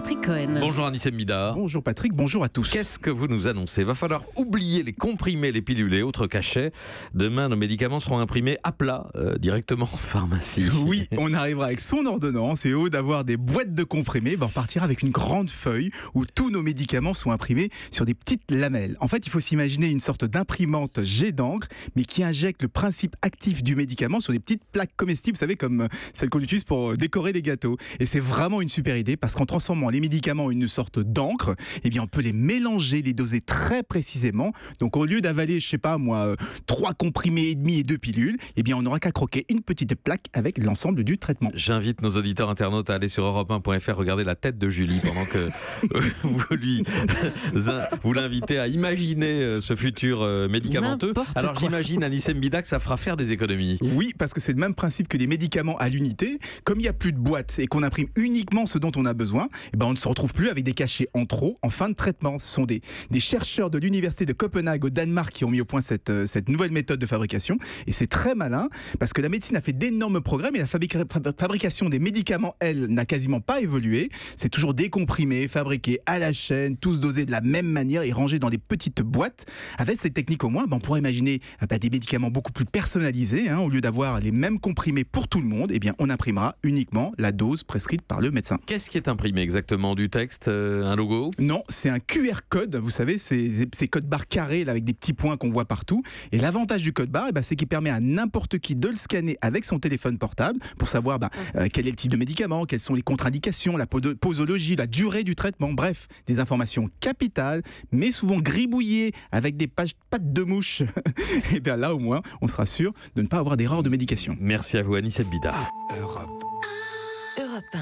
Patrick Cohen. Bonjour Anissé Mida. Bonjour Patrick, bonjour à tous. Qu'est-ce que vous nous annoncez? Va falloir oublier les comprimés, les pilules et autres cachets. Demain, nos médicaments seront imprimés à plat, directement en pharmacie. Oui, on arrivera avec son ordonnance et au lieu d'avoir des boîtes de comprimés, on repartira avec une grande feuille où tous nos médicaments sont imprimés sur des petites lamelles. En fait, il faut s'imaginer une sorte d'imprimante jet d'encre, mais qui injecte le principe actif du médicament sur des petites plaques comestibles, vous savez, comme celles qu'on utilise pour décorer des gâteaux. Et c'est vraiment une super idée parce qu'en transformant les médicaments en une sorte d'encre, on peut les mélanger, les doser très précisément. Donc au lieu d'avaler, 3 comprimés et demi et 2 pilules, on n'aura qu'à croquer une petite plaque avec l'ensemble du traitement. J'invite nos auditeurs internautes à aller sur europe1.fr regarder la tête de Julie pendant que vous l'invitez à imaginer ce futur médicamenteux. Alors j'imagine, Anissé Mida, que ça fera faire des économies. Oui, parce que c'est le même principe que les médicaments à l'unité. Comme il n'y a plus de boîte et qu'on imprime uniquement ce dont on a besoin, on ne se retrouve plus avec des cachets en trop en fin de traitement. Ce sont des chercheurs de l'université de Copenhague au Danemark qui ont mis au point cette nouvelle méthode de fabrication. Et c'est très malin parce que la médecine a fait d'énormes progrès, mais la fabrication des médicaments, elle, n'a quasiment pas évolué. C'est toujours décomprimé, fabriqué à la chaîne, tous dosés de la même manière et rangés dans des petites boîtes. Avec cette technique au moins, on pourrait imaginer des médicaments beaucoup plus personnalisés. Au lieu d'avoir les mêmes comprimés pour tout le monde, on imprimera uniquement la dose prescrite par le médecin. Qu'est-ce qui est imprimé exactement? Du texte, un logo? Non, c'est un QR code, vous savez, ces codes barres carrés là, avec des petits points qu'on voit partout. Et l'avantage du code barre, c'est qu'il permet à n'importe qui de le scanner avec son téléphone portable pour savoir quel est le type de médicament, quelles sont les contre-indications, la posologie, la durée du traitement, bref, des informations capitales, mais souvent gribouillées avec des pattes de mouche. Et bien là, au moins, on sera sûr de ne pas avoir d'erreur de médication. Merci à vous, Anissé Mida. Europe 1.